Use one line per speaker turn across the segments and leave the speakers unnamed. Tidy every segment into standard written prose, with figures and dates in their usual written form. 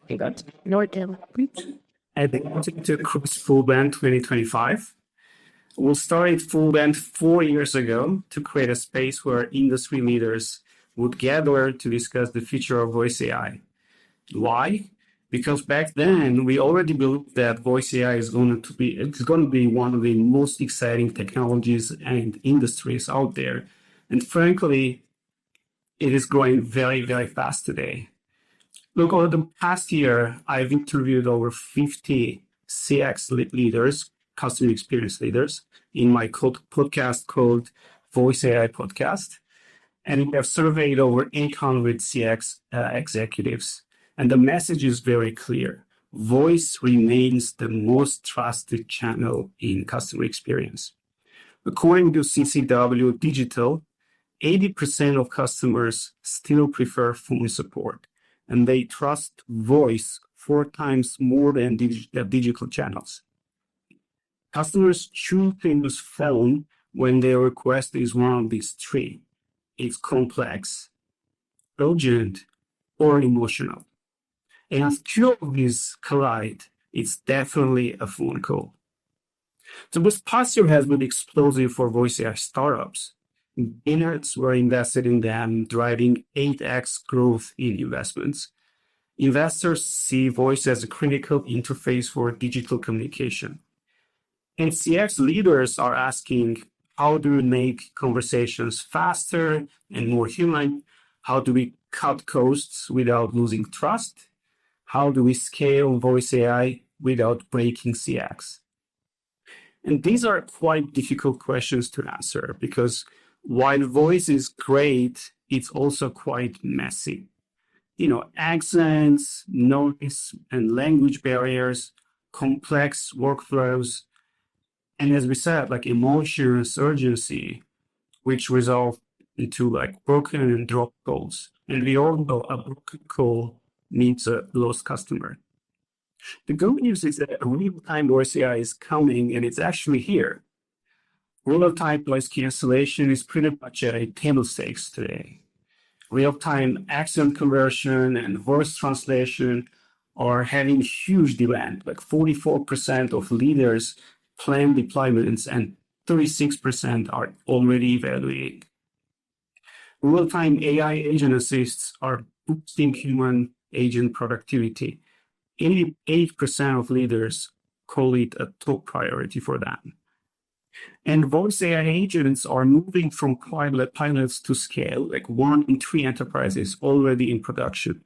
I got Northern. I wanted to cruise Fullband 2025. We started Fullband 4 years ago to create a space where industry leaders would gather to discuss the future of voice AI. Why? Because back then we already believed that voice AI is going to be one of the most exciting technologies and industries out there. And frankly, it is growing very, very fast today. Look, over the past year, I've interviewed over 50 CX leaders, customer experience leaders, in my podcast called Voice AI Podcast. And we have surveyed over 800 CX executives. And the message is very clear. Voice remains the most trusted channel in customer experience. According to CCW Digital, 80% of customers still prefer phone support, and they trust voice 4 times more than digital channels. Customers choose to use phone when their request is one of these three. It's complex, urgent, or emotional. And if two of these collide, it's definitely a phone call. So this past year has been explosive for voice AI startups. Billions were invested in them, driving 8x growth in investments. Investors see voice as a critical interface for digital communication. And CX leaders are asking, how do we make conversations faster and more human? How do we cut costs without losing trust? How do we scale voice AI without breaking CX? And these are quite difficult questions to answer because while voice is great, it's also quite messy. Accents, noise, and language barriers, complex workflows, and as we said, like emotions, urgency, which result into like broken and dropped calls. And we all know a broken call means a lost customer. The good news is that real-time voice AI is coming and it's actually here. Real-time voice cancellation is pretty much at a table stakes today. Real-time accent conversion and voice translation are having huge demand. Like 44% of leaders plan deployments and 36% are already evaluating. Real-time AI agent assists are boosting human agent productivity. 88% of leaders call it a top priority for them. And voice AI agents are moving from pilots to scale, like 1 in 3 enterprises already in production.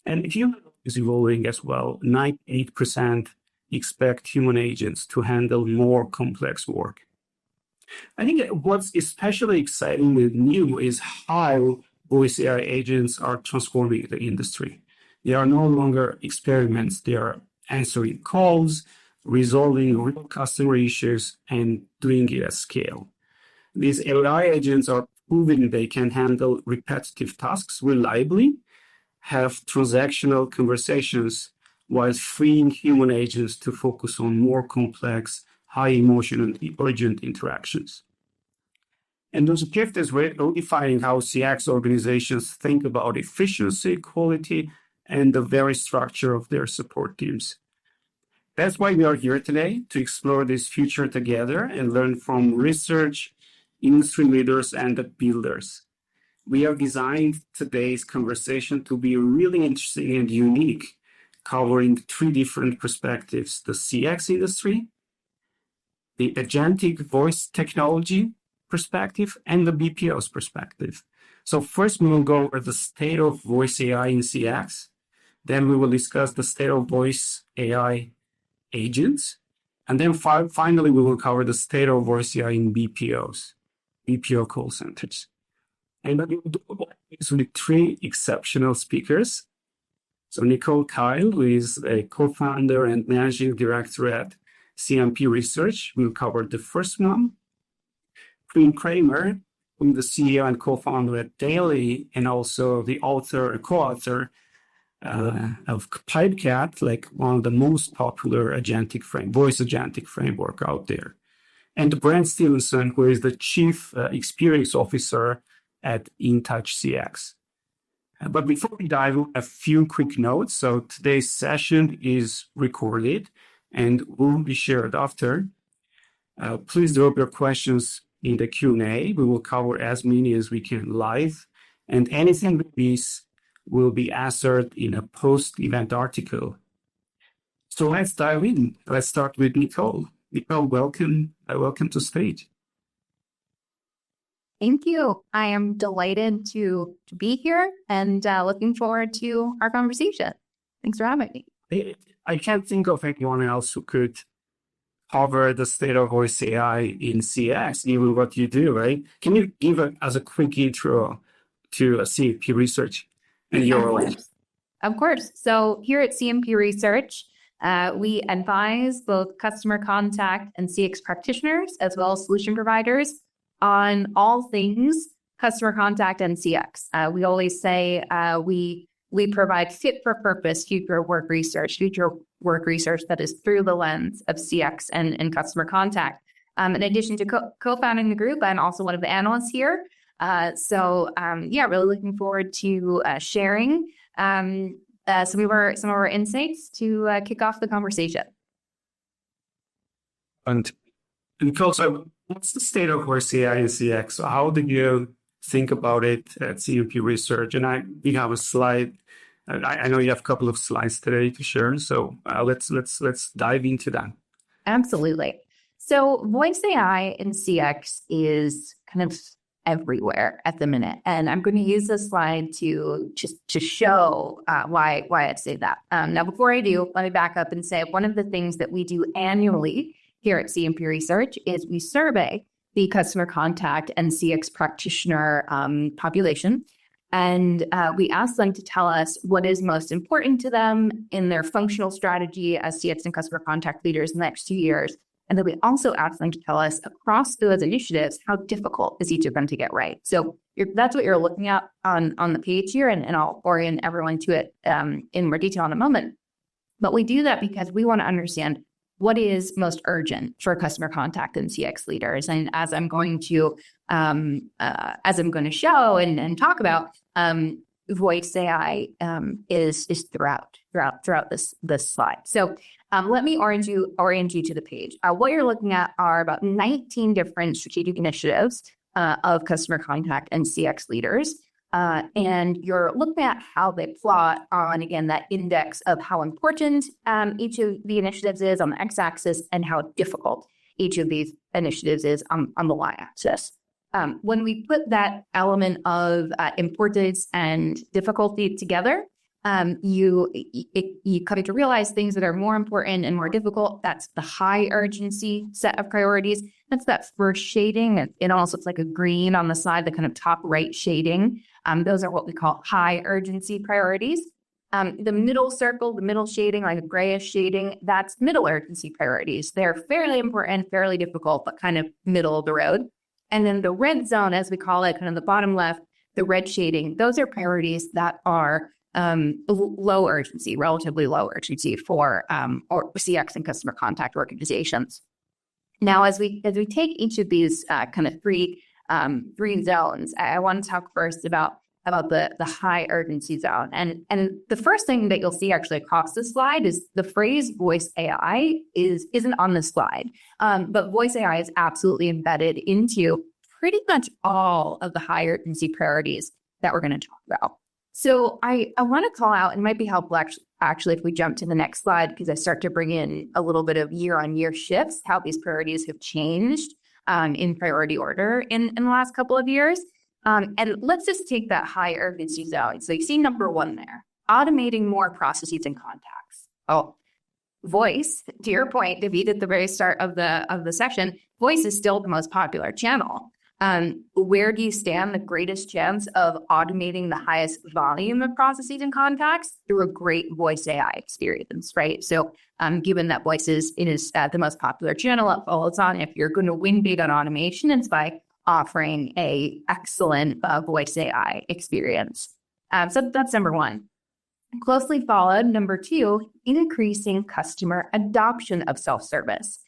And human is evolving as well. 98% expect human agents to handle more complex work. I think what's especially exciting and new is how voice AI agents are transforming the industry. They are no longer experiments. They are answering calls, resolving real customer issues, and doing it at scale. These AI agents are proving they can handle repetitive tasks reliably, have transactional conversations, while freeing human agents to focus on more complex, high emotion and urgent interactions. And those shift is redefining how CX organizations think about efficiency, quality, and the very structure of their support teams. That's why we are here today, to explore this future together and learn from research, industry leaders, and the builders. We have designed today's conversation to be really interesting and unique, covering 3 different perspectives: the CX industry, the agentic voice technology perspective, and the BPO's perspective. So first, we will go over the state of voice AI in CX. Then we will discuss the state of voice AI agents. And then finally, we will cover the state of voice AI in BPO call centers. And we will do this with 3 exceptional speakers. So Nicole Kyle, who is a co-founder and managing director at CMP Research, will cover the first one. Quinn Kramer, who is the CEO and co-founder at Daily, and also the author, co-author of Pipecat, like one of the most popular voice agentic framework out there. And Brent Stevenson, who is the chief experience officer at InTouch CX. But before we dive in, a few quick notes. So today's session is recorded and will be shared after. Please drop your questions in the Q&A. We will cover as many as we can live, and anything we miss will be answered in a post-event article. So let's dive in. Let's start with Nicole. Nicole, welcome to stage.
Thank you. I am delighted to be here and looking forward to our conversation. Thanks for having me.
I can't think of anyone else who could cover the state of voice AI in CX, given what you do, right? Can you give us a quick intro to CMP research and your role?
Of course. So here at CMP Research, we advise both customer contact and CX practitioners, as well as solution providers, on all things customer contact and CX. We always say we provide fit for purpose future work research that is through the lens of CX and customer contact. In addition to co-founding the group, I'm also one of the analysts here. Really looking forward to sharing some of our insights to kick off the conversation.
And Nicole, so what's the state of voice AI and CX? So how did you think about it at CMP Research? And we have a slide. I know you have a couple of slides today to share, so let's dive into that.
Absolutely. So voice AI in CX is kind of everywhere at the minute, and I'm going to use this slide to show why I'd say that. Now, before I do, let me back up and say one of the things that we do annually here at CMP Research is we survey the customer contact and CX practitioner population. And we ask them to tell us what is most important to them in their functional strategy as CX and customer contact leaders in the next 2 years. And then we also ask them to tell us across those initiatives, how difficult is each of them to get right. So that's what you're looking at on the page here, and I'll orient everyone to it in more detail in a moment. But we do that because we want to understand what is most urgent for customer contact and CX leaders. And as I'm going to show and talk about, voice AI is throughout this slide. So let me orient you to the page. What you're looking at are about 19 different strategic initiatives of customer contact and CX leaders. And you're looking at how they plot on, again, that index of how important each of the initiatives is on the x-axis and how difficult each of these initiatives is on the y-axis. When we put that element of importance and difficulty together, you come to realize things that are more important and more difficult. That's the high urgency set of priorities. That's that first shading. It almost looks like a green on the side, the kind of top right shading. Those are what we call high urgency priorities. The middle circle, the middle shading, like a grayish shading, that's middle urgency priorities. They're fairly important, fairly difficult, but kind of middle of the road. And then the red zone, as we call it, kind of the bottom left, the red shading, those are priorities that are low urgency, relatively low urgency for or CX and customer contact organizations. Now, as we take each of these kind of three zones, I want to talk first about the high urgency zone. And the first thing that you'll see actually across the slide is the phrase voice AI isn't on the slide, but voice AI is absolutely embedded into pretty much all of the high urgency priorities that we're going to talk about. So I want to call out, and it might be helpful actually if we jump to the next slide, because I start to bring in a little bit of year-on-year shifts, how these priorities have changed in priority order in the last couple of years. And let's just take that high urgency zone. So you see number 1 there, automating more processes and contacts. Oh, voice, to your point, David, at the very start of the session, voice is still the most popular channel. Where do you stand the greatest chance of automating the highest volume of processes and contacts? Through a great voice AI experience, right? So given that voice is the most popular channel, it follows on. If you're going to win big on automation, it's by offering a excellent voice AI experience. So that's number 1. Closely followed, number 2, increasing customer adoption of self-service.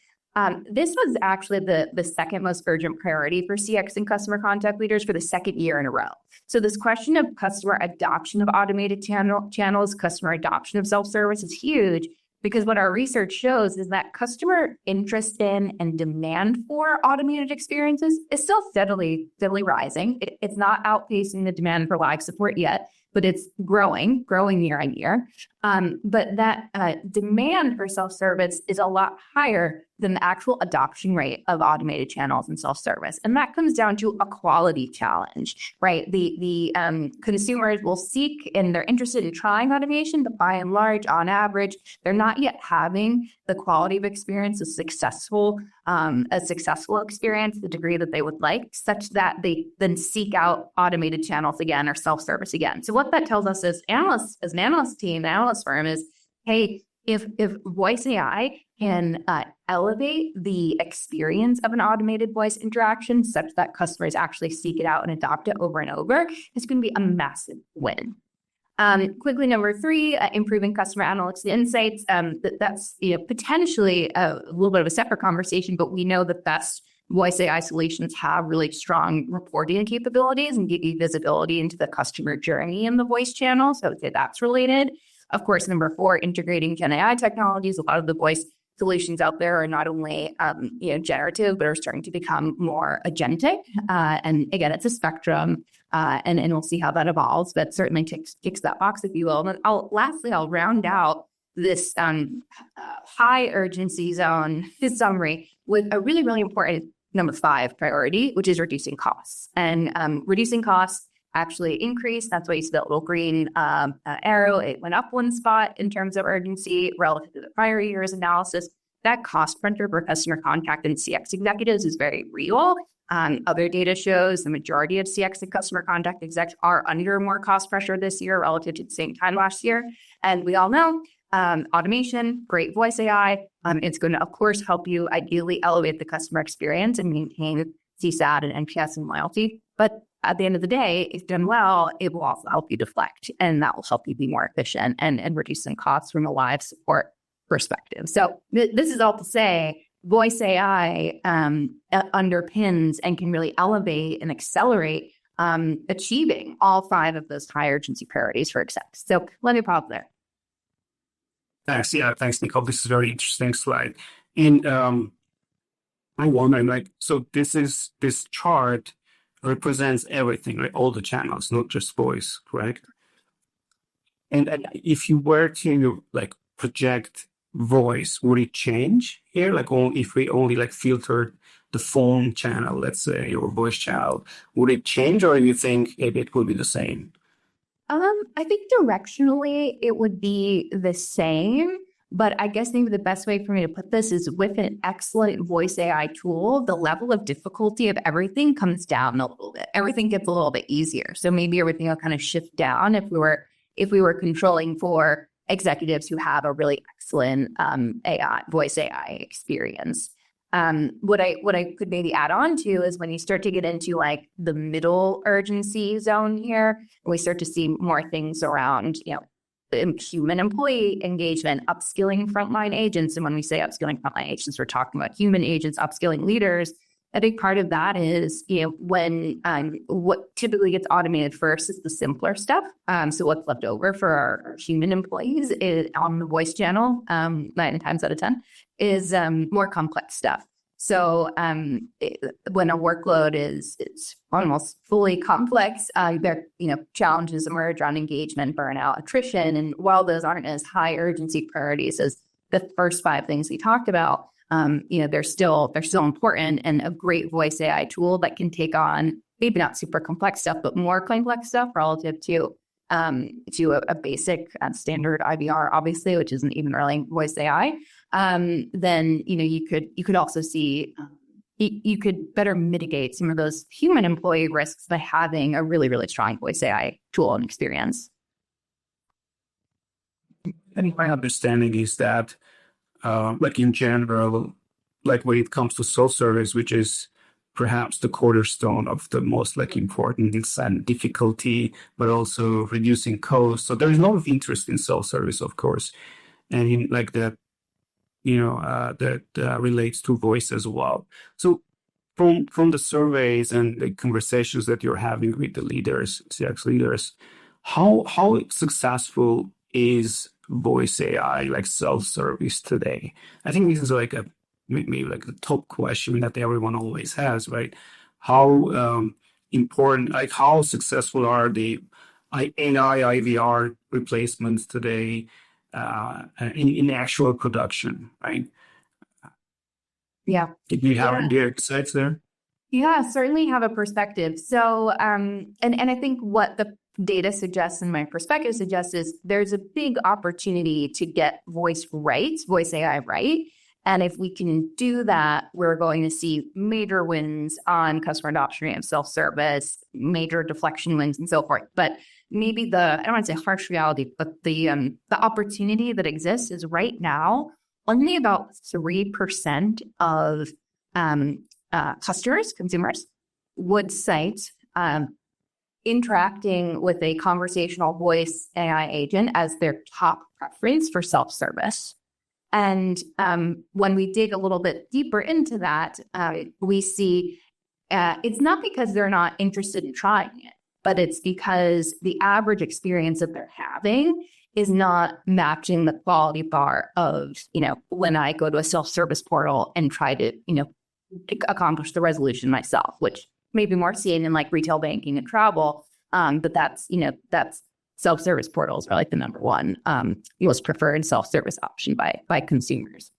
This was actually the second most urgent priority for CX and customer contact leaders for the second year in a row. So this question of customer adoption of automated channels, customer adoption of self-service is huge, because what our research shows is that customer interest in and demand for automated experiences is still steadily rising. It's not outpacing the demand for live support yet, but it's growing year on year. But that demand for self-service is a lot higher than the actual adoption rate of automated channels and self-service. And that comes down to a quality challenge, right? The consumers will seek and they're interested in trying automation, but by and large, on average, they're not yet having the quality of experience, a successful experience, the degree that they would like, such that they then seek out automated channels again or self-service again. So what that tells us as analysts, as an analyst team, the analyst firm is, hey, if voice AI can elevate the experience of an automated voice interaction such that customers actually seek it out and adopt it over and over, it's going to be a massive win. Quickly, number 3, improving customer analytics and insights. That's potentially a little bit of a separate conversation, but we know the best voice AI solutions have really strong reporting capabilities and give you visibility into the customer journey in the voice channel. So I would say that's related. Of course, number 4, integrating Gen AI technologies. A lot of the voice solutions out there are not only generative, but are starting to become more agentic. And again, it's a spectrum, and we'll see how that evolves. But certainly ticks that box, if you will. And then lastly, I'll round out this high urgency zone, this summary, with a really, really important number 5 priority, which is reducing costs. And reducing costs actually increased. That's why you see that little green arrow. It went up 1 spot in terms of urgency relative to the prior year's analysis. That cost pressure for customer contact and CX executives is very real. Other data shows the majority of CX and customer contact execs are under more cost pressure this year relative to the same time last year. And we all know automation, great voice AI. It's going to, of course, help you ideally elevate the customer experience and maintain CSAT and NPS and loyalty. But at the end of the day, if done well, it will also help you deflect, and that will help you be more efficient and reduce some costs from a live support perspective. So this is all to say, voice AI underpins and can really elevate and accelerate achieving all 5 of those high urgency priorities for execs. So let me pause there.
Thanks. Yeah, thanks, Nicole. This is a very interesting slide. And I wonder, so this chart represents everything, right? All the channels, not just voice, correct? And if you were to project voice, would it change here? If we only filtered the phone channel, let's say, or voice channel, would it change, or do you think it will be the same?
I think directionally it would be the same. But I guess maybe the best way for me to put this is, with an excellent voice AI tool, the level of difficulty of everything comes down a little bit. Everything gets a little bit easier. So maybe everything will kind of shift down if we were controlling for executives who have a really excellent voice AI experience. What I could maybe add on to is when you start to get into the middle urgency zone here, we start to see more things around, human employee engagement, upskilling frontline agents. And when we say upskilling frontline agents, we're talking about human agents, upskilling leaders. A big part of that is, when what typically gets automated first is the simpler stuff. So what's left over for our human employees is, on the voice channel, 9 times out of 10, is more complex stuff. So when a workload is almost fully complex, there challenges emerge around engagement, burnout, attrition. And while those aren't as high urgency priorities as the first 5 things we talked about, they're still important, and a great voice AI tool that can take on maybe not super complex stuff, but more complex stuff relative to a basic standard IVR, obviously, which isn't even really voice AI. Then you could also see you could better mitigate some of those human employee risks by having a really, really strong voice AI tool and experience.
And my understanding is that, in general, when it comes to self-service, which is perhaps the cornerstone of the most importance and difficulty, but also reducing costs. So there is a lot of interest in self-service, of course. And in that relates to voice as well. So from the surveys and the conversations that you're having with the leaders, CX leaders, how successful is voice AI, like self-service today? I think this is like maybe like the top question that everyone always has, right? How important, like how successful are the AI IVR replacements today in actual production, right?
Yeah.
Do you have any insights there?
Yeah, certainly have a perspective. So, and I think what the data suggests and my perspective suggests is there's a big opportunity to get voice right, voice AI right. And if we can do that, we're going to see major wins on customer adoption rate of self-service, major deflection wins, and so forth. But maybe I don't want to say harsh reality, but the opportunity that exists is right now, only about 3% of consumers would cite interacting with a conversational voice AI agent as their top preference for self-service. And when we dig a little bit deeper into that, we see it's not because they're not interested in trying it, but it's because the average experience that they're having is not matching the quality bar of, when I go to a self-service portal and try to, accomplish the resolution myself, which may be more seen in like retail banking and travel. But that's self-service portals are like the number one most preferred self-service option by consumers.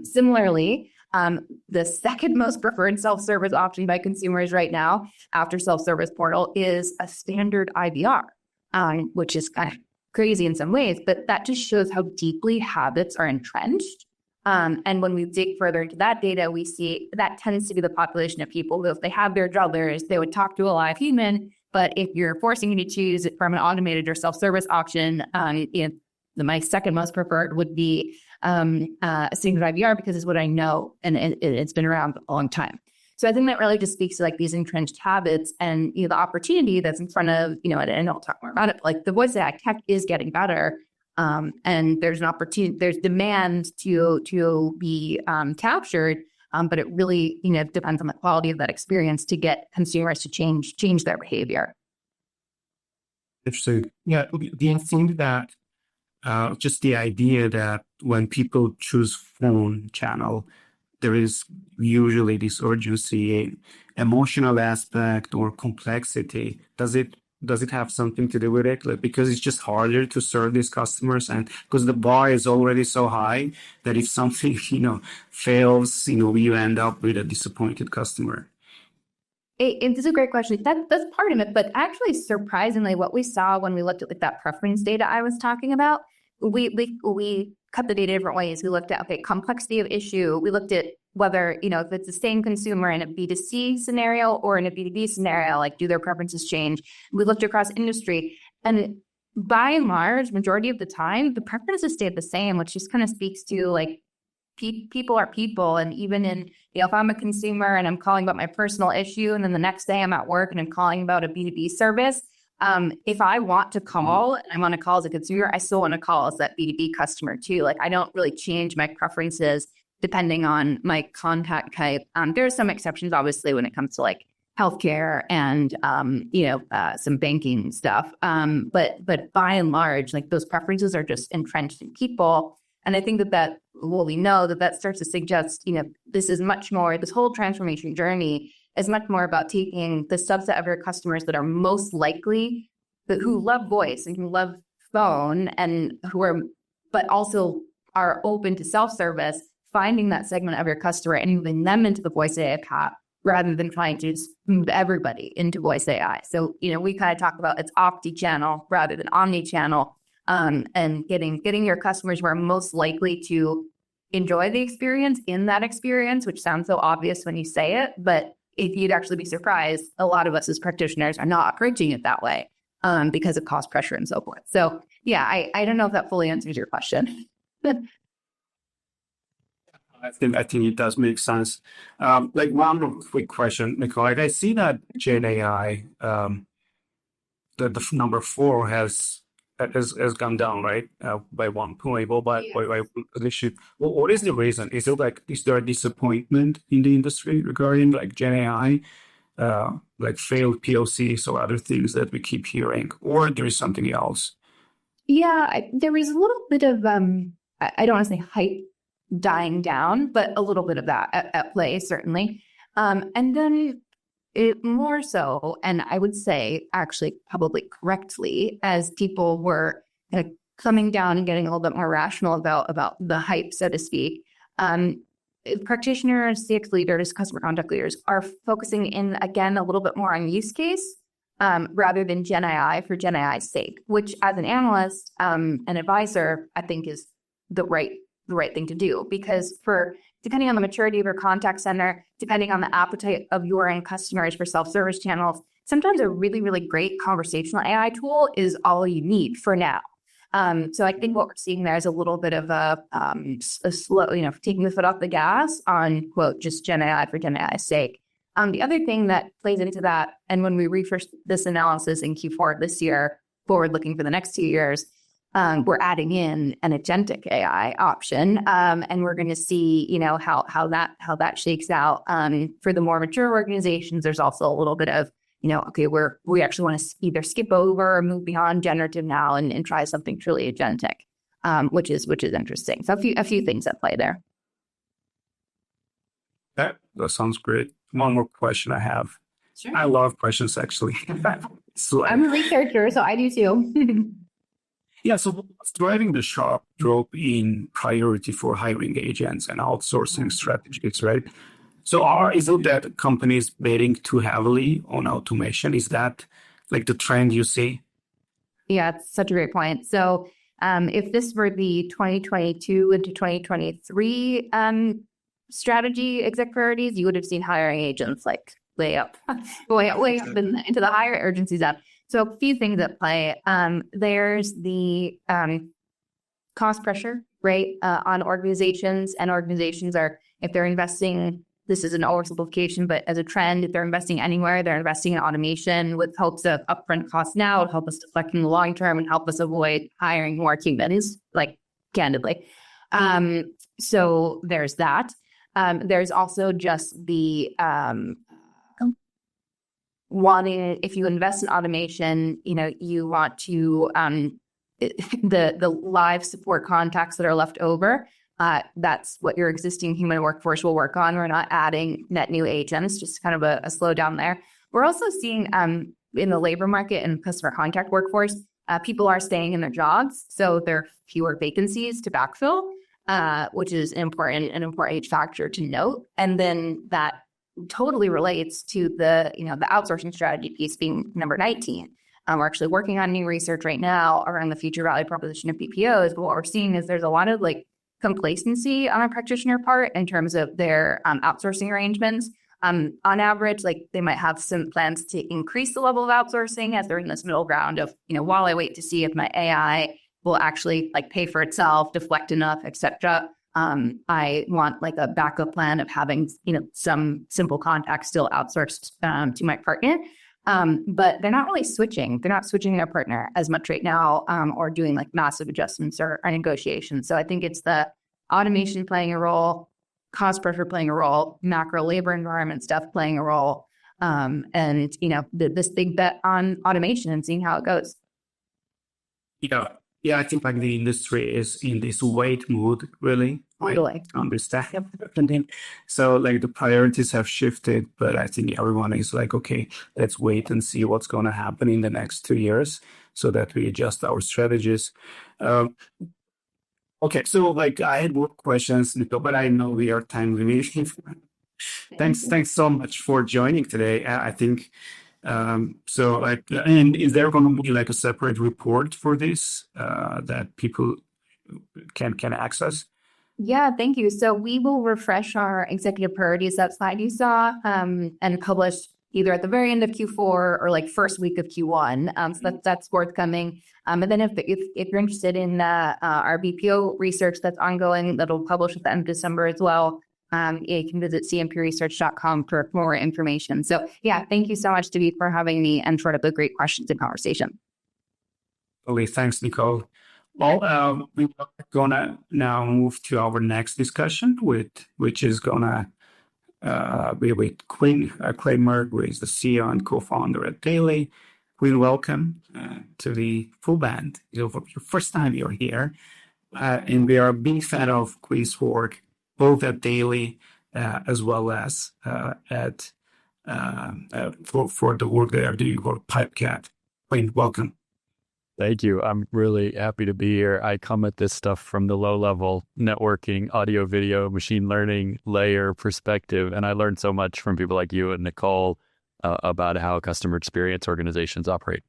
Similarly, the second most preferred self-service option by consumers right now after self-service portal is a standard IVR, which is kind of crazy in some ways, but that just shows how deeply habits are entrenched. And when we dig further into that data, we see that tends to be the population of people who, if they have their druthers, they would talk to a live human. But if you're forcing me to choose from an automated or self-service option, my second most preferred would be a standard IVR because it's what I know and it's been around a long time. So I think that really just speaks to like these entrenched habits and the opportunity that's in front of and I'll talk more about it. But like the voice AI tech is getting better. And there's an opportunity, there's demand to be captured, but it really, depends on the quality of that experience to get consumers to change their behavior.
Interesting. Yeah, do you think that just the idea that when people choose phone channel, there is usually this urgency, emotional aspect or complexity. Does it have something to do with it? Like, because it's just harder to serve these customers, and because the bar is already so high that if something fails, you end up with a disappointed customer.
It's a great question. That's part of it, but actually, surprisingly, what we saw when we looked at like that preference data I was talking about, we cut the data different ways. We looked at complexity of issue. We looked at whether if it's the same consumer in a B2C scenario or in a B2B scenario, like do their preferences change? We looked across industry, and by and large, majority of the time, the preferences stayed the same, which just kind of speaks to like people are people. And even in, if I'm a consumer and I'm calling about my personal issue, and then the next day I'm at work and I'm calling about a B2B service, if I want to call and I want to call as a consumer, I still want to call as that B2B customer too. Like I don't really change my preferences depending on my contact type. There are some exceptions, obviously, when it comes to like healthcare and, some banking stuff. But by and large, like those preferences are just entrenched in people. And I think we know that starts to suggest, this is much more, this whole transformation journey is much more about taking the subset of your customers that are most likely, who love voice and who love phone and but also are open to self-service, finding that segment of your customer and moving them into the voice AI path rather than trying to just move everybody into voice AI. So, we kind of talk about it's omni-channel rather than omni-channel, and getting your customers who are most likely to enjoy the experience in that experience, which sounds so obvious when you say it, but if you'd actually be surprised, a lot of us as practitioners are not approaching it that way because of cost pressure and so forth. So yeah, I don't know if that fully answers your question.
I think it does make sense. Like one more quick question, Nicole. Like I see that Gen AI, the number 4 has has gone down, right? By 1 point, well, by this should. What is the reason? Is there a disappointment in the industry regarding like Gen AI, like failed POCs or other things that we keep hearing, or there is something else?
Yeah, there was a little bit of I don't want to say hype dying down, but a little bit of that at play, certainly. And then it more so, and I would say actually probably correctly, as people were kind of coming down and getting a little bit more rational about the hype, so to speak. Practitioners, CX leaders, customer contact leaders are focusing in again a little bit more on use case rather than Gen AI for Gen AI's sake, which as an analyst, an advisor, I think is the right thing to do, because depending on the maturity of your contact center, depending on the appetite of your end customers for self-service channels, sometimes a really, really great conversational AI tool is all you need for now. So I think what we're seeing there is a little bit of a slow, taking the foot off the gas on, quote, just Gen AI for Gen AI's sake. The other thing that plays into that, and when we refresh this analysis in Q4 this year, forward looking for the next 2 years, we're adding in an agentic AI option, and we're going to see, how that shakes out. For the more mature organizations, there's also a little bit of, okay, we actually want to either skip over or move beyond generative now and try something truly agentic, which is interesting. So a few things at play there.
That sounds great. One more question I have.
Sure.
I love questions actually.
I'm a researcher, so I do too.
Yeah, so what's driving the sharp drop in priority for hiring agents and outsourcing strategies, right? So is it that companies betting too heavily on automation? Is that like the trend you see?
Yeah, it's such a great point. So if this were the 2022 into 2023 strategy exec priorities, you would have seen hiring agents like way up into the higher urgency zone. So a few things at play. There's the cost pressure, right, on organizations, and organizations are, if they're investing, this is an oversimplification, but as a trend, if they're investing anywhere, they're investing in automation with hopes of upfront costs now to help us deflect in the long term and help us avoid hiring more humans, like candidly. So there's that. There's also just the wanting, if you invest in automation, you want to the live support contacts that are left over. That's what your existing human workforce will work on. We're not adding net new agents, just kind of a slowdown there. We're also seeing in the labor market and customer contact workforce, people are staying in their jobs, so there are fewer vacancies to backfill, which is an important factor to note. And then that totally relates to the outsourcing strategy piece being number 19. We're actually working on new research right now around the future value proposition of BPOs. But what we're seeing is there's a lot of complacency on a practitioner part in terms of their outsourcing arrangements. On average, they might have some plans to increase the level of outsourcing as they're in this middle ground of, while I wait to see if my AI will actually pay for itself, deflect enough, etc. I want a backup plan of having, some simple contacts still outsourced to my partner. But they're not really switching. They're not switching their partner as much right now, or doing massive adjustments or negotiations. So I think it's the automation playing a role, cost pressure playing a role, macro labor environment stuff playing a role, and this big bet on automation and seeing how it goes.
Yeah, I think the industry is in this wait mood, really.
Totally.
Understand. So the priorities have shifted, but I think everyone is okay, let's wait and see what's going to happen in the next 2 years so that we adjust our strategies. Okay, so I had more questions, but I know we are time limited. Thanks so much for joining today. I think so. And is there going to be a separate report for this that people can access?
Yeah, thank you. So we will refresh our executive priorities, that slide you saw, and publish either at the very end of Q4 or first week of Q1. So that's forthcoming. And then if you're interested in our BPO research that's ongoing, that'll publish at the end of December as well. You can visit cmpresearch.com for more information. So yeah, thank you so much, David, for having me and for the great questions and conversation.
Okay, thanks, Nicole. Well, we're gonna now move to our next discussion, which is gonna be with Quinn Kramer, who is the CEO and co-founder at Daily. Quinn, welcome to the Fullband. Your first time you're here, and we are a big fan of Quinn's work, both at Daily as well as at for the work they are doing for Pipecat. Quinn, welcome.
Thank you. I'm really happy to be here. I come at this stuff from the low-level networking, audio, video, machine learning layer perspective, and I learned so much from people like you and Nicole about how customer experience organizations operate.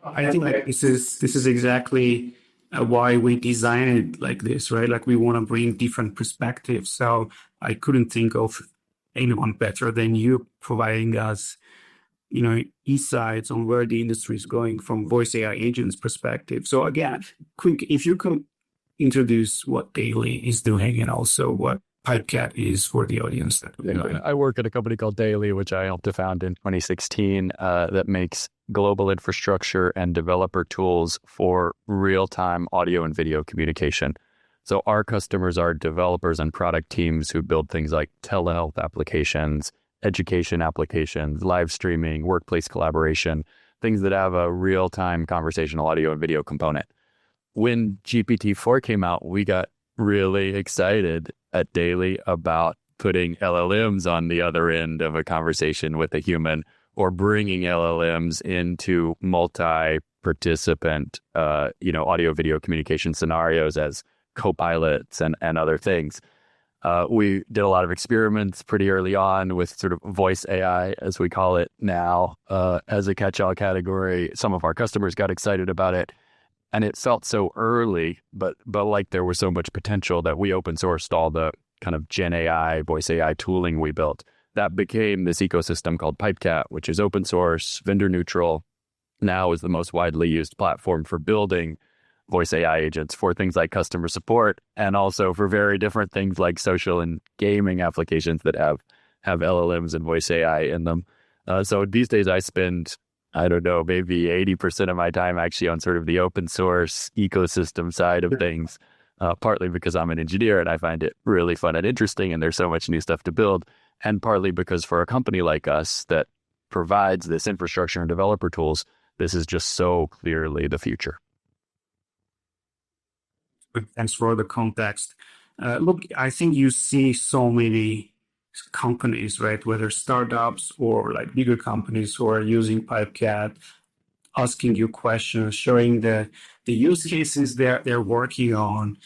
I think like this is exactly why we designed it like this, right? Like we want to bring different perspectives. So I couldn't think of anyone better than you providing us, insights on where the industry is going from voice AI agents perspective. So again, quick, if you could introduce what Daily is doing and also what Pipecat is for the audience.
I work at a company called Daily, which I helped to found in 2016, that makes global infrastructure and developer tools for real-time audio and video communication. So our customers are developers and product teams who build things like telehealth applications, education applications, live streaming, workplace collaboration, things that have a real-time conversational audio and video component. When GPT-4 came out, we got really excited at Daily about putting LLMs on the other end of a conversation with a human, or bringing LLMs into multi-participant, audio video communication scenarios as co-pilots and other things. We did a lot of experiments pretty early on with sort of voice AI, as we call it now, as a catch-all category. Some of our customers got excited about it, and it felt so early, but like there was so much potential that we open sourced all the kind of Gen AI, voice AI tooling we built. That became this ecosystem called Pipecat, which is open source, vendor neutral, now is the most widely used platform for building voice AI agents for things like customer support, and also for very different things like social and gaming applications that have LLMs and voice AI in them. So these days I spend, I don't know, maybe 80% of my time actually on sort of the open source ecosystem side of things, partly because I'm an engineer and I find it really fun and interesting and there's so much new stuff to build, and partly because for a company like us that provides this infrastructure and developer tools, this is just so clearly the future.
Thanks for the context. Look, I think you see so many companies, right, whether startups or like bigger companies who are using Pipecat, asking you questions, showing the use cases they're working on.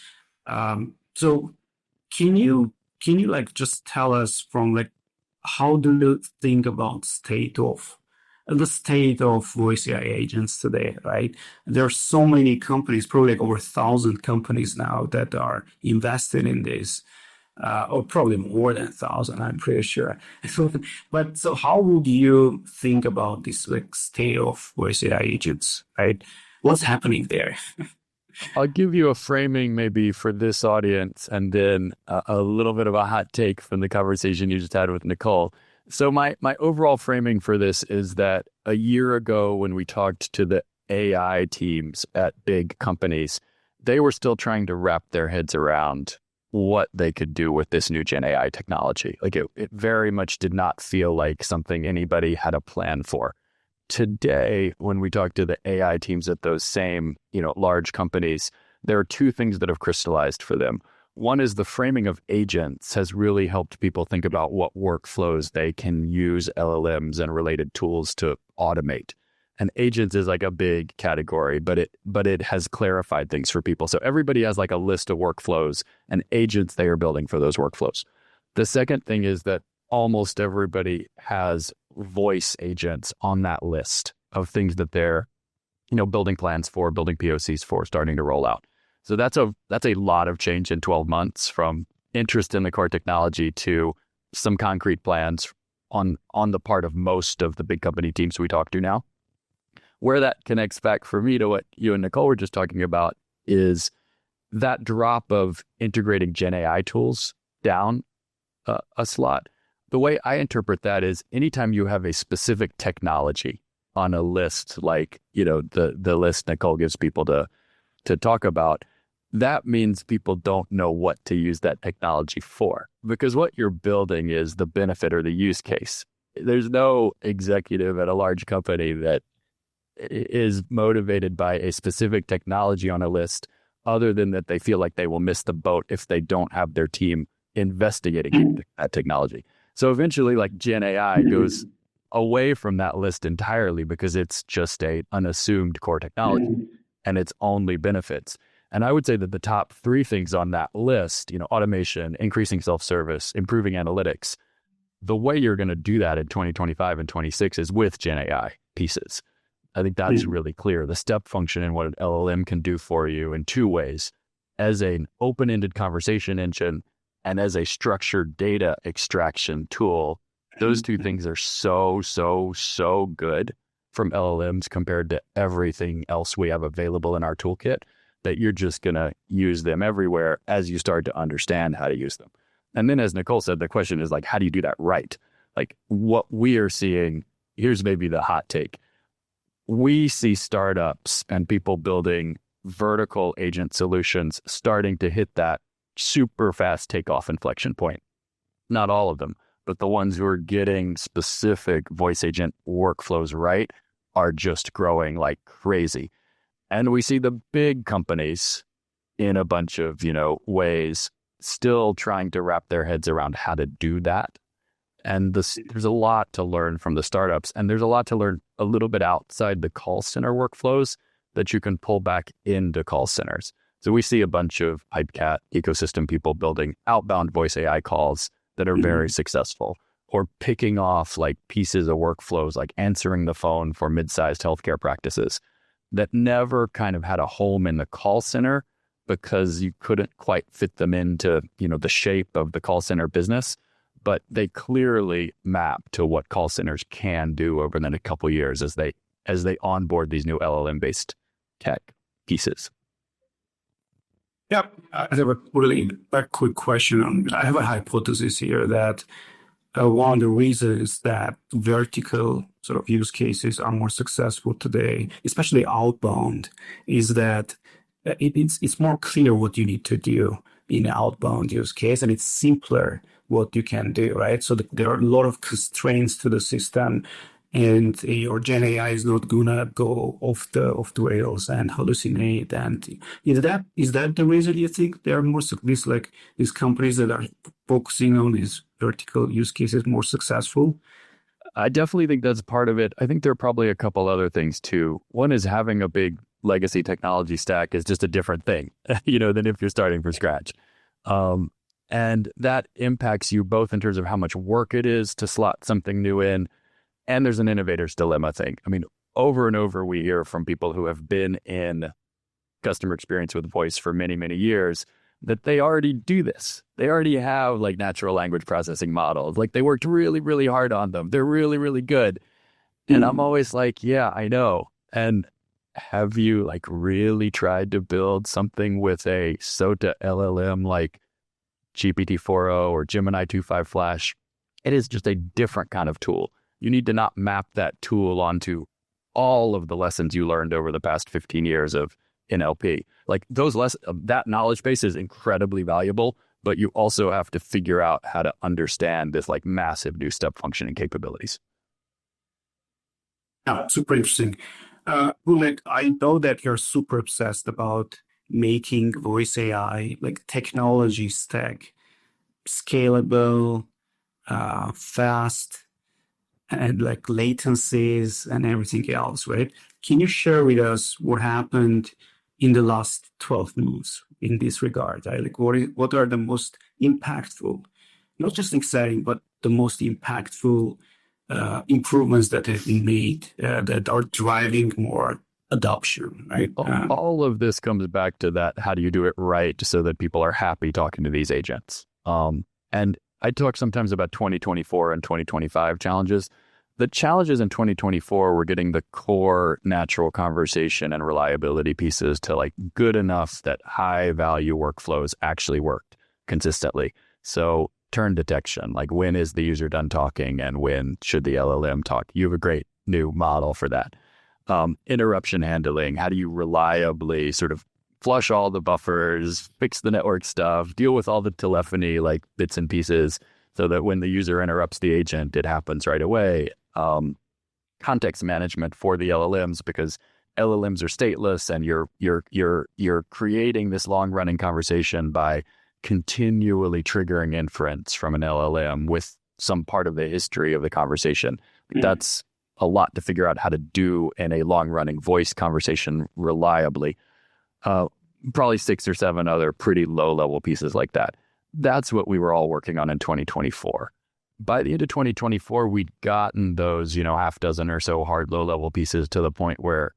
So can you like just tell us from like how do you think about the state of voice AI agents today, right? There are so many companies, probably like over 1,000 companies now that are invested in this, or probably more than 1,000, I'm pretty sure. So how would you think about this like state of voice AI agents, right? What's happening there?
I'll give you a framing maybe for this audience, and then a little bit of a hot take from the conversation you just had with Nicole. So my overall framing for this is that a year ago when we talked to the AI teams at big companies, they were still trying to wrap their heads around what they could do with this new Gen AI technology. Like it very much did not feel like something anybody had a plan for. Today, when we talk to the AI teams at those same, large companies, there are two things that have crystallized for them. One is the framing of agents has really helped people think about what workflows they can use LLMs and related tools to automate. And agents is like a big category, but it has clarified things for people. So everybody has like a list of workflows and agents they are building for those workflows. The second thing is that almost everybody has voice agents on that list of things that they're, building plans for, building POCs for, starting to roll out. So that's a lot of change in 12 months, from interest in the core technology to some concrete plans on the part of most of the big company teams we talk to now. Where that connects back for me to what you and Nicole were just talking about is that drop of integrating Gen AI tools down a slot. The way I interpret that is anytime you have a specific technology on a list like, the list Nicole gives people to talk about, that means people don't know what to use that technology for, because what you're building is the benefit or the use case. There's no executive at a large company that is motivated by a specific technology on a list other than that they feel like they will miss the boat if they don't have their team investigating that technology. So eventually, like Gen AI goes away from that list entirely because it's just a unassumed core technology and its only benefits. And I would say that the top three things on that list, automation, increasing self-service, improving analytics, the way you're going to do that in 2025 and 26 is with Gen AI pieces. I think that's really clear. The step function and what an LLM can do for you in two ways, as an open-ended conversation engine and as a structured data extraction tool. Those two things are so good from LLMs compared to everything else we have available in our toolkit that you're just going to use them everywhere as you start to understand how to use them. And then, as Nicole said, the question is like, how do you do that right? Like what we are seeing, here's maybe the hot take. We see startups and people building vertical agent solutions starting to hit that super fast takeoff inflection point. Not all of them, but the ones who are getting specific voice agent workflows right are just growing like crazy. And we see the big companies in a bunch of, ways still trying to wrap their heads around how to do that. And there's a lot to learn from the startups, and there's a lot to learn a little bit outside the call center workflows that you can pull back into call centers. So we see a bunch of Pipecast ecosystem people building outbound voice AI calls that are very successful, or picking off like pieces of workflows, like answering the phone for mid-sized healthcare practices that never kind of had a home in the call center because you couldn't quite fit them into, the shape of the call center business. But they clearly map to what call centers can do over the next couple of years as they onboard these new LLM-based tech pieces.
Yeah, I have a really quick question. I have a hypothesis here that one of the reasons that vertical sort of use cases are more successful today, especially outbound, is that it's more clear what you need to do in an outbound use case, and it's simpler what you can do, right? So there are a lot of constraints to the system, and your Gen AI is not gonna go off the rails and hallucinate. And is that the reason you think there are more these companies that are focusing on these vertical use cases more successful?
I definitely think that's part of it. I think there are probably a couple other things too. One is having a big legacy technology stack is just a different thing, than if you're starting from scratch. And that impacts you both in terms of how much work it is to slot something new in. And there's an innovator's dilemma thing. I mean, over and over, we hear from people who have been in customer experience with voice for many, many years that they already do this. They already have like natural language processing models. Like they worked really, really hard on them. They're really, really good. And I'm always like, yeah, I know. And have you like really tried to build something with a SOTA LLM like GPT-4o or Gemini 2.5 Flash? It is just a different kind of tool. You need to not map that tool onto all of the lessons you learned over the past 15 years of NLP. Like that knowledge base is incredibly valuable, but you also have to figure out how to understand this like massive new step function and capabilities.
Yeah, super interesting. Bullet, I know that you're super obsessed about making voice AI like technology stack scalable, fast, and like latencies and everything else, right? Can you share with us what happened in the last 12 months in this regard? Right? Like what are the most impactful, not just exciting, but the most impactful improvements that have been made that are driving more adoption, right?
All of this comes back to that. How do you do it right so that people are happy talking to these agents? And I talk sometimes about 2024 and 2025 challenges. The challenges in 2024 were getting the core natural conversation and reliability pieces to like good enough that high value workflows actually worked consistently. So turn detection, like when is the user done talking and when should the LLM talk? You have a great new model for that. Interruption handling, how do you reliably sort of flush all the buffers, fix the network stuff, deal with all the telephony like bits and pieces so that when the user interrupts the agent, it happens right away. Context management for the LLMs, because LLMs are stateless and you're creating this long running conversation by continually triggering inference from an LLM with some part of the history of the conversation. That's a lot to figure out how to do in a long running voice conversation reliably. Probably 6 or 7 other pretty low level pieces like that. That's what we were all working on in 2024. By the end of 2024, we'd gotten those, half dozen or so hard low level pieces to the point where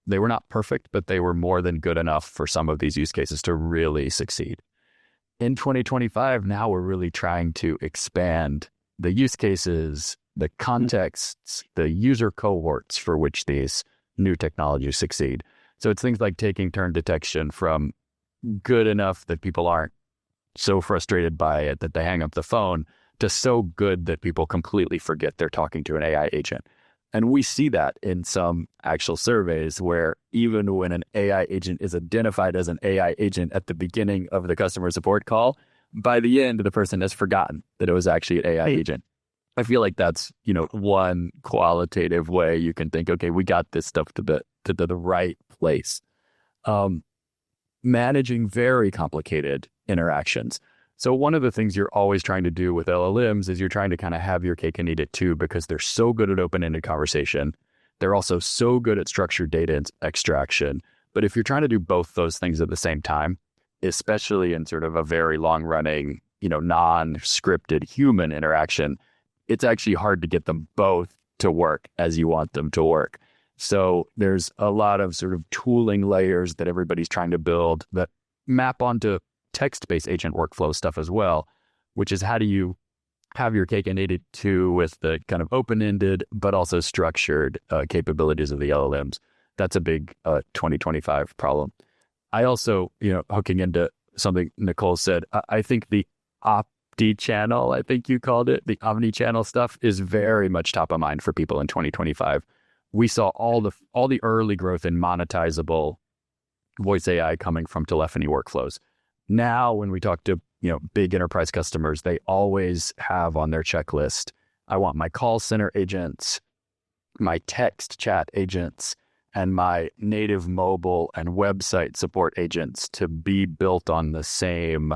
they were not perfect, but they were more than good enough for some of these use cases to really succeed. In 2025, now we're really trying to expand the use cases, the contexts, the user cohorts for which these new technologies succeed. So it's things like taking turn detection from good enough that people aren't so frustrated by it that they hang up the phone to so good that people completely forget they're talking to an AI agent. And we see that in some actual surveys where even when an AI agent is identified as an AI agent at the beginning of the customer support call, by the end, the person has forgotten that it was actually an AI agent. I feel like that's, one qualitative way you can think, okay, we got this stuff to the right place. Managing very complicated interactions. So one of the things you're always trying to do with LLMs is you're trying to kind of have your cake and eat it too, because they're so good at open-ended conversation. They're also so good at structured data extraction. But if you're trying to do both those things at the same time, especially in sort of a very long-running, non-scripted human interaction, it's actually hard to get them both to work as you want them to work. So there's a lot of sort of tooling layers that everybody's trying to build that map onto text-based agent workflow stuff as well, which is how do you have your cake and eat it too with the kind of open-ended but also structured capabilities of the LLMs. That's a big 2025 problem. I also, hooking into something Nicole said, I think the omni-channel, I think you called it, the omni-channel stuff is very much top of mind for people in 2025. We saw all the early growth in monetizable voice AI coming from telephony workflows. Now, when we talk to big enterprise customers, they always have on their checklist, I want my call center agents, my text chat agents, and my native mobile and website support agents to be built on the same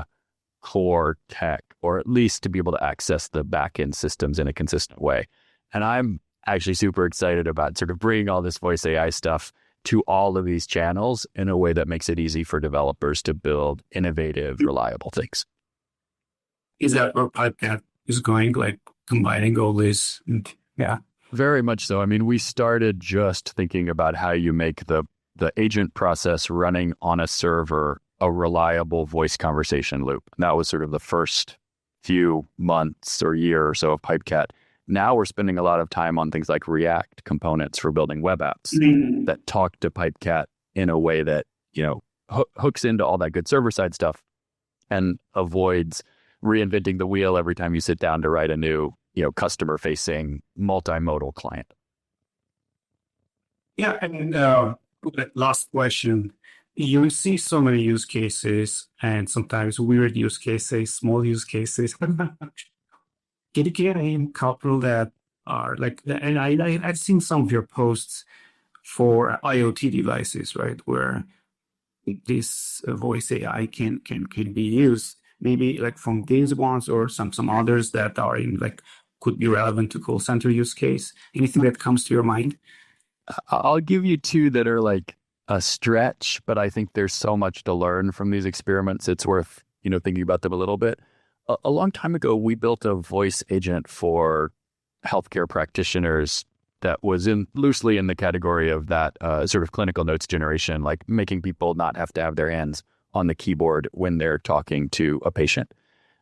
core tech, or at least to be able to access the backend systems in a consistent way. And I'm actually super excited about sort of bringing all this voice AI stuff to all of these channels in a way that makes it easy for developers to build innovative, reliable things.
Is that where Pipecast is going, like combining all this? Yeah.
Very much so. I mean, we started just thinking about how you make the agent process running on a server a reliable voice conversation loop. And that was sort of the first few months or year or so of Pipecast. Now we're spending a lot of time on things like React components for building web apps that talk to Pipecast in a way that, hooks into all that good server-side stuff and avoids reinventing the wheel every time you sit down to write a new, customer-facing multimodal client.
Yeah, and last question. You see so many use cases and sometimes weird use cases, small use cases. Can you get a couple that are like, and I've seen some of your posts for IoT devices, right, where this voice AI can be used, maybe like from these ones or some others that are in like could be relevant to call center use case. Anything that comes to your mind?
I'll give you 2 that are like a stretch, but I think there's so much to learn from these experiments. It's worth, thinking about them a little bit. A long time ago, we built a voice agent for healthcare practitioners that was loosely in the category of that sort of clinical notes generation, like making people not have to have their hands on the keyboard when they're talking to a patient.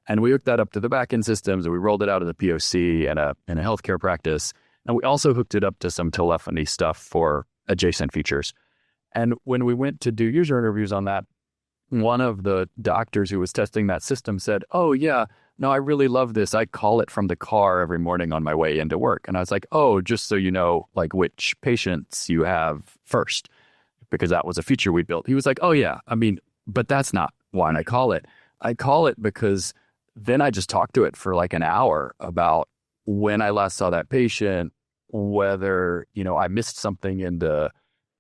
And we hooked that up to the backend systems, and we rolled it out as a POC in a healthcare practice. And we also hooked it up to some telephony stuff for adjacent features. And when we went to do user interviews on that, one of the doctors who was testing that system said, "Oh yeah, no, I really love this. I call it from the car every morning on my way into work." And I was like, "Oh, just so you know, like which patients you have first, because that was a feature we built." He was like, "Oh yeah, I mean, but that's not why I call it. I call it because then I just talk to it for like an hour about when I last saw that patient, whether, I missed something in the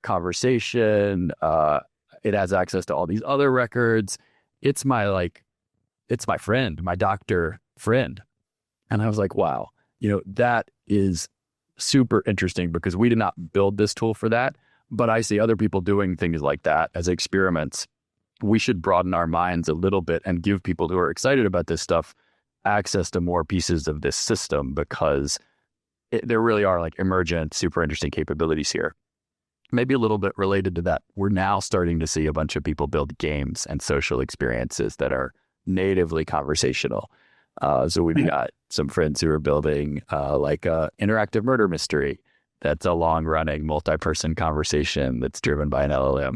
conversation. It has access to all these other records. It's my friend, my doctor friend." And I was like, wow, that is super interesting, because we did not build this tool for that, but I see other people doing things like that as experiments. We should broaden our minds a little bit and give people who are excited about this stuff access to more pieces of this system, because there really are like emergent, super interesting capabilities here. Maybe a little bit related to that, we're now starting to see a bunch of people build games and social experiences that are natively conversational. So we've got some friends who are building like a interactive murder mystery that's a long-running multi-person conversation that's driven by an LLM.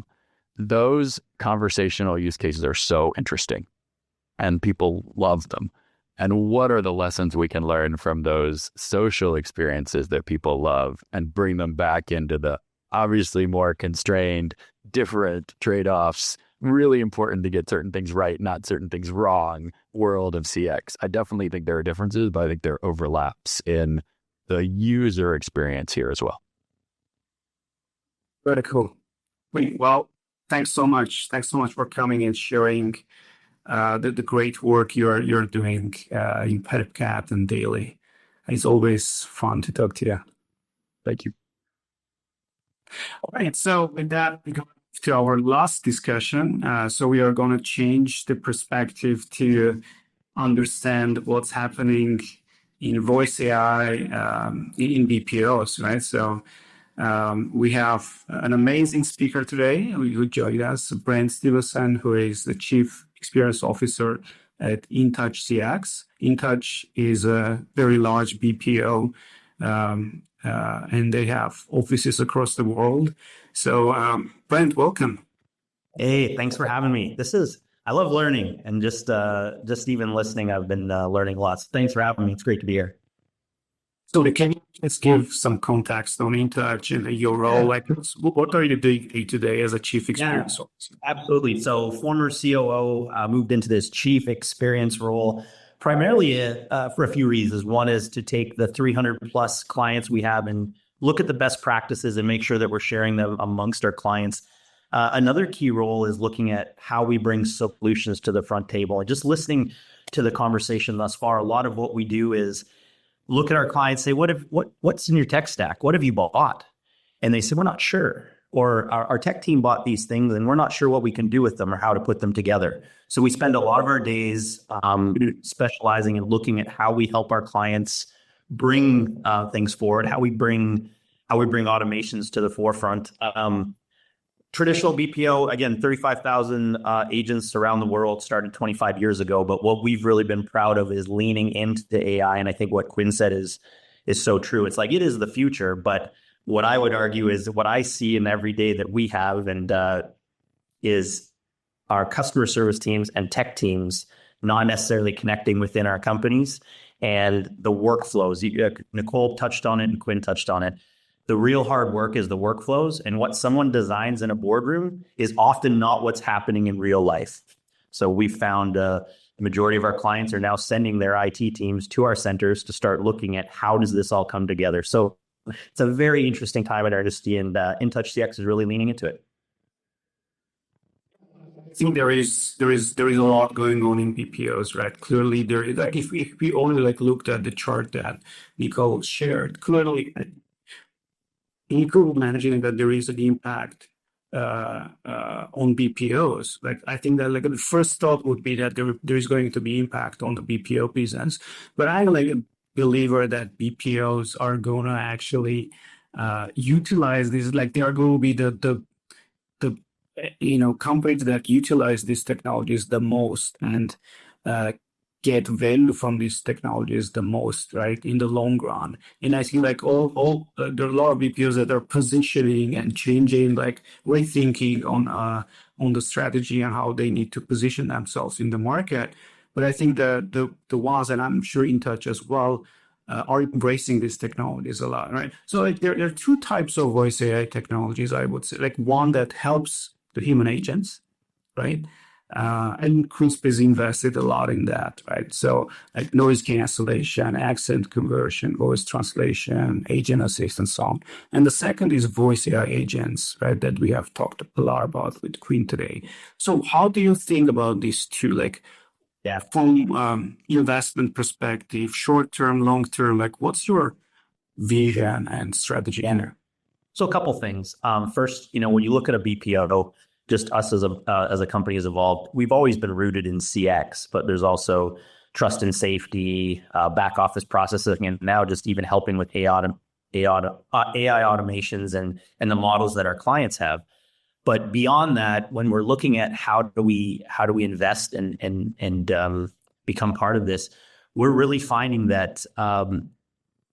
Those conversational use cases are so interesting, and people love them. And what are the lessons we can learn from those social experiences that people love and bring them back into the obviously more constrained, different trade-offs, really important to get certain things right, not certain things wrong world of CX? I definitely think there are differences, but I think there are overlaps in the user experience here as well.
Very cool. Well, thanks so much. Thanks so much for coming and sharing the great work you're doing in PetCat and Daily. It's always fun to talk to you.
Thank you.
All right. So with that, we go to our last discussion. So we are going to change the perspective to understand what's happening in voice AI in BPOs, right? So we have an amazing speaker today who joined us, Brent Stevenson, who is the Chief Experience Officer at InTouch CX. InTouch is a very large BPO, and they have offices across the world. So, Brent, welcome.
Hey, thanks for having me. I love learning, and just even listening, I've been learning lots. Thanks for having me. It's great to be here.
So can you just give some context on InTouch and your role? Like, what are you doing today as a Chief Experience Officer?
Absolutely. So former COO, moved into this Chief Experience role, primarily for a few reasons. One is to take the 300 plus clients we have and look at the best practices and make sure that we're sharing them amongst our clients. Another key role is looking at how we bring solutions to the front table. And just listening to the conversation thus far, a lot of what we do is look at our clients, say, what's in your tech stack? What have you bought? And they say, we're not sure. Or our tech team bought these things and we're not sure what we can do with them or how to put them together. So we spend a lot of our days specializing in looking at how we help our clients bring things forward, how we bring automations to the forefront. Traditional BPO, again, 35,000 agents around the world, started 25 years ago. But what we've really been proud of is leaning into the AI. And I think what Quinn said is so true. It's like, it is the future. But what I would argue is what I see in every day that we have and is our customer service teams and tech teams not necessarily connecting within our companies and the workflows. Nicole touched on it and Quinn touched on it. The real hard work is the workflows, and what someone designs in a boardroom is often not what's happening in real life. So we found the majority of our clients are now sending their IT teams to our centers to start looking at how does this all come together. So it's a very interesting time at our industry, and InTouch CX is really leaning into it.
I think there is a lot going on in BPOs, right? Clearly, there is, like, if we only looked at the chart that Nicole shared, clearly, you could imagine that there is an impact on BPOs. Like, I think that the first thought would be that there is going to be impact on the BPO business, but I'm a believer that BPOs are going to actually utilize this. Like, they are going to be the companies that utilize these technologies the most, and get value from these technologies the most, right, in the long run. And I think like there are a lot of BPOs that are positioning and changing, like rethinking on the strategy and how they need to position themselves in the market. But I think the ones, and I'm sure In Touch as well, are embracing these technologies a lot, right? So like there are two types of voice AI technologies, I would say. Like one that helps the human agents, right? And Crisp is invested a lot in that, right? So like noise cancellation, accent conversion, voice translation, agent assist, and so on. And the second is voice AI agents, right? That we have talked a lot about with Queen today. So how do you think about these two? Like,
Yeah.
from investment perspective, short term, long term, like what's your vision and strategy here?
So a couple things. First, when you look at a BPO, just us as a company has evolved. We've always been rooted in CX, but there's also trust and safety, back office processing, and now just even helping with AI automations and the models that our clients have. But beyond that, when we're looking at how do we invest and become part of this, we're really finding that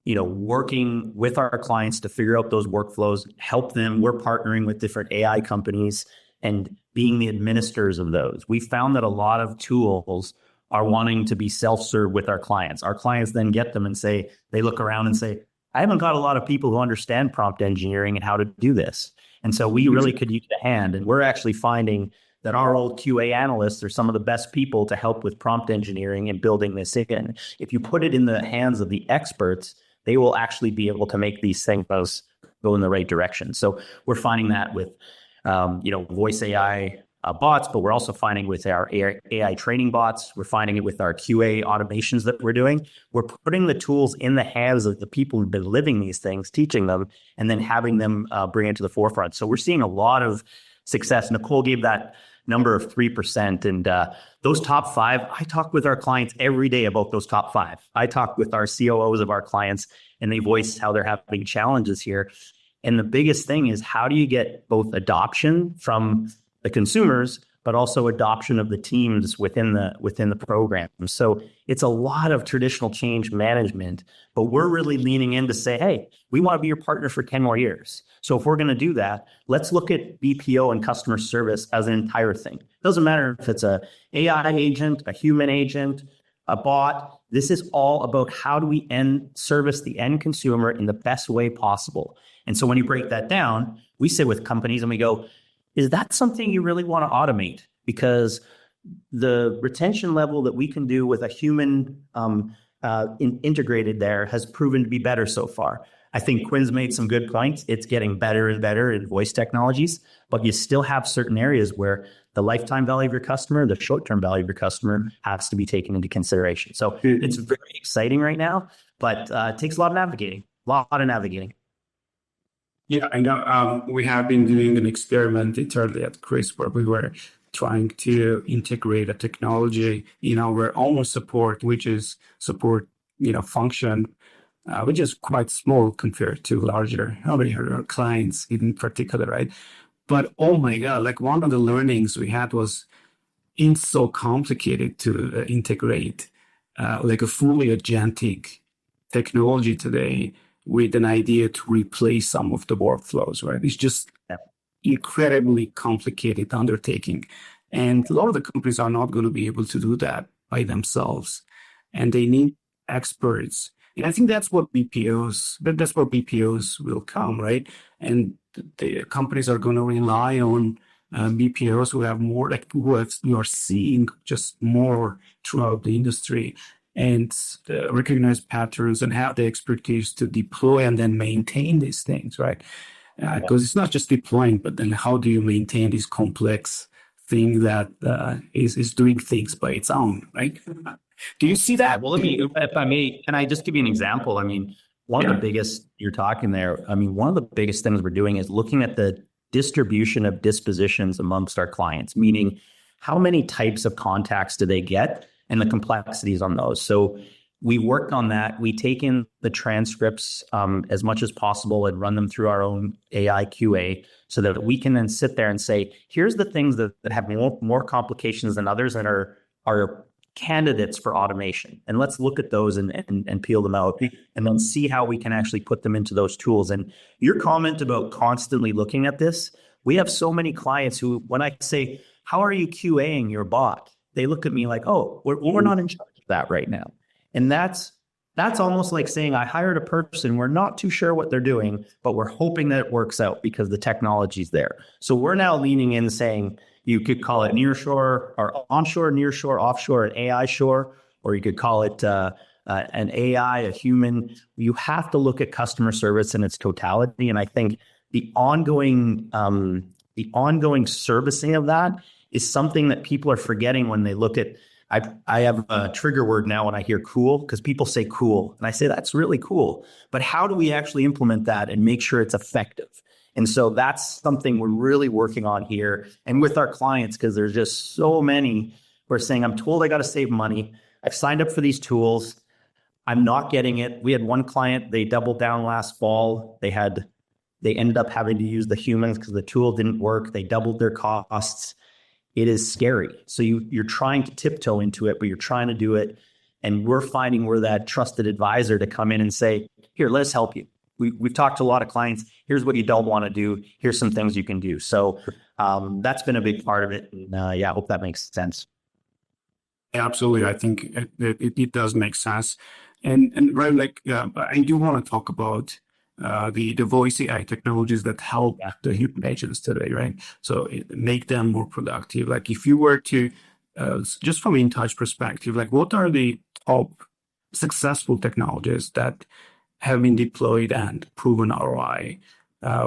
working with our clients to figure out those workflows, help them. We're partnering with different AI companies and being the administrators of those. We found that a lot of tools are wanting to be self-serve with our clients. Our clients then get them and they look around and say, I haven't got a lot of people who understand prompt engineering and how to do this. And so we really could use a hand. And we're actually finding that our old QA analysts are some of the best people to help with prompt engineering and building this in. If you put it in the hands of the experts, they will actually be able to make these things go in the right direction. So we're finding that with, voice AI bots, but we're also finding with our AI training bots. We're finding it with our QA automations that we're doing. We're putting the tools in the hands of the people who've been living these things, teaching them, and then having them bring it to the forefront. So we're seeing a lot of success. Nicole gave that number of 3%. And those top 5, I talk with our clients every day about those top 5. I talk with our COOs of our clients, and they voice how they're having challenges here. And the biggest thing is, how do you get both adoption from the consumers, but also adoption of the teams within the program? So it's a lot of traditional change management, but we're really leaning in to say, hey, we want to be your partner for 10 more years. So if we're going to do that, let's look at BPO and customer service as an entire thing. Doesn't matter if it's a AI agent, a human agent, a bot. This is all about how do we service the end consumer in the best way possible. And so when you break that down, we sit with companies and we go, is that something you really want to automate? Because the retention level that we can do with a human integrated there has proven to be better so far. I think Quinn's made some good points. It's getting better and better in voice technologies, but you still have certain areas where the lifetime value of your customer, the short-term value of your customer has to be taken into consideration. So it's very exciting right now, but it takes a lot of navigating,
Yeah, I know. We have been doing an experiment internally at Crisp where we were trying to integrate a technology in our own support, which is support, function, which is quite small compared to larger clients in particular, right? But oh my God, like one of the learnings we had was it's so complicated to integrate like a fully agentic technology today with an idea to replace some of the workflows, right? It's just incredibly complicated undertaking. And a lot of the companies are not going to be able to do that by themselves. And they need experts. And I think that's where BPOs will come, right? And the companies are going to rely on BPOs who have more, you are seeing just more throughout the industry, and recognize patterns and have the expertise to deploy and then maintain these things, right? Because it's not just deploying, but then how do you maintain this complex thing that is doing things by its own, right? Do you see that?
Well, if I may, can I just give you an example? I mean, one of the biggest, you're talking there, one of the biggest things we're doing is looking at the distribution of dispositions amongst our clients, meaning how many types of contacts do they get and the complexities on those. So we worked on that. We take in the transcripts as much as possible and run them through our own AI QA so that we can then sit there and say, here's the things that have more complications than others and are candidates for automation. And let's look at those and peel them out and then see how we can actually put them into those tools. And your comment about constantly looking at this, we have so many clients who, when I say, how are you QAing your bot? They look at me like, oh, we're not in charge of that right now. And that's almost like saying, I hired a person, we're not too sure what they're doing, but we're hoping that it works out because the technology's there. So we're now leaning in saying, you could call it nearshore or onshore, nearshore, offshore, and AI shore, or you could call it an AI, a human. You have to look at customer service in its totality. And I think the ongoing servicing of that is something that people are forgetting when they look at. I have a trigger word now when I hear cool, because people say cool. And I say, that's really cool. But how do we actually implement that and make sure it's effective? And so that's something we're really working on here and with our clients, because there's just so many who are saying, I'm told I got to save money. I've signed up for these tools. I'm not getting it. We had one client, they doubled down last fall. They ended up having to use the humans because the tool didn't work. They doubled their costs. It is scary. So you're trying to tiptoe into it, but you're trying to do it. And we're finding we're that trusted advisor to come in and say, here, let's help you. We've talked to a lot of clients. Here's what you don't want to do. Here's some things you can do. So that's been a big part of it. And I hope that makes sense.
Absolutely. I think it does make sense. And right, like I do want to talk about the voice AI technologies that help the human agents today, right? So make them more productive. Like if you were to, just from InTouch perspective, like what are the top successful technologies that have been deployed and proven ROI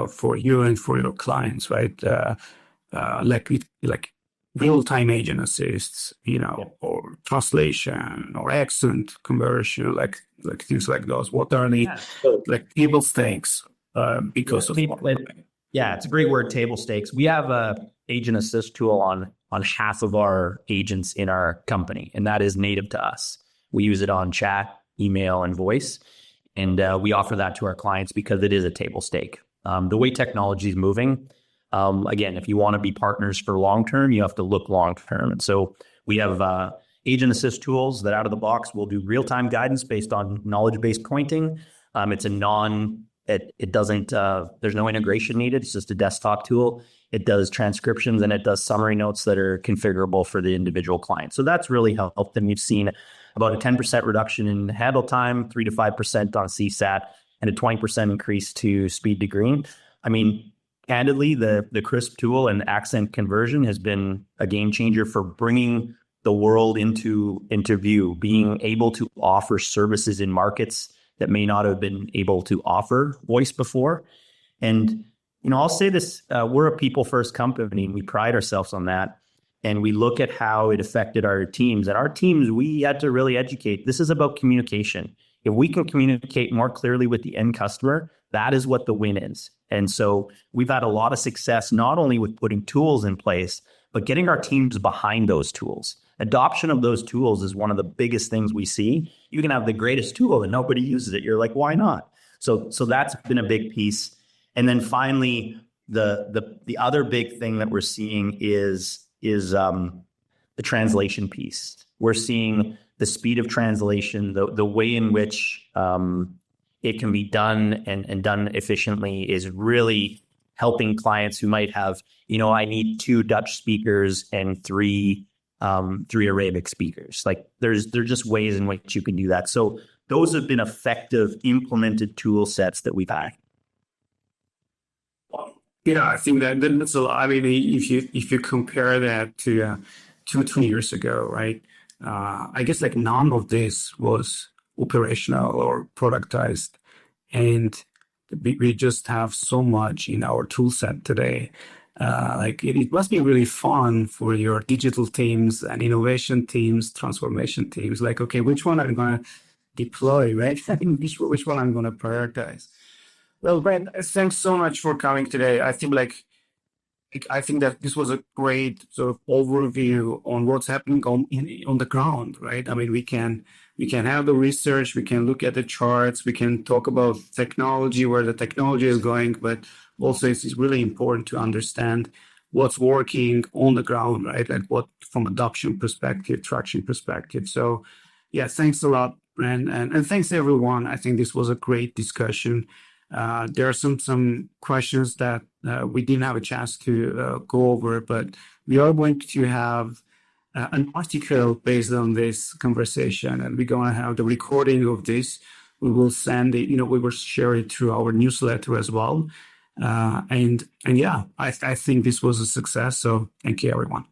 for you and for your clients, right? Like real-time agent assists, or translation or accent conversion, like things like those. What are the like table stakes because of
it's a great word, table stakes. We have a agent assist tool on half of our agents in our company, and that is native to us. We use it on chat, email, and voice. And we offer that to our clients because it is a table stake. The way technology is moving, again, if you want to be partners for long-term, you have to look long-term. And so we have agent assist tools that out of the box will do real-time guidance based on knowledge-based pointing. It's it doesn't, there's no integration needed. It's just a desktop tool. It does transcriptions and it does summary notes that are configurable for the individual client. So that's really helped. And we've seen about a 10% reduction in handle time, 3 to 5% on CSAT, and a 20% increase to speed to green. I mean, candidly, the CRISP tool and accent conversion has been a game changer for bringing the world into view, being able to offer services in markets that may not have been able to offer voice before. And, I'll say this, we're a people-first company, and we pride ourselves on that. And we look at how it affected our teams. And our teams, we had to really educate. This is about communication. If we can communicate more clearly with the end customer, that is what the win is. And so we've had a lot of success, not only with putting tools in place, but getting our teams behind those tools. Adoption of those tools is one of the biggest things we see. You can have the greatest tool and nobody uses it. You're like, why not? So that's been a big piece. And then finally, the other big thing that we're seeing is the translation piece. We're seeing the speed of translation, the way in which it can be done and done efficiently is really helping clients who might have, I need 2 Dutch speakers and 3 Arabic speakers. Like there's just ways in which you can do that. So those have been effective implemented tool sets that we've had.
Yeah, I think that's a lot. I mean, if you compare that to 2 years ago, right? I guess like none of this was operational or productized, and we just have so much in our tool set today. Like it must be really fun for your digital teams and innovation teams, transformation teams. Like, okay, which one I'm going to deploy, right? which one I'm going to prioritize. Well, Brent, thanks so much for coming today. I think that this was a great sort of overview on what's happening on the ground, right? I mean, we can have the research, we can look at the charts, we can talk about technology, where the technology is going, but also it's really important to understand what's working on the ground, right? Like what from adoption perspective, traction perspective. So yeah, thanks a lot, Brent, and thanks everyone. I think this was a great discussion. There are some questions that we didn't have a chance to go over, but we are going to have an article based on this conversation, and we're going to have the recording of this. We will send it, we will share it through our newsletter as well. And yeah, I think this was a success. So thank you, everyone.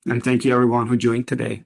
And thank you, everyone who joined today.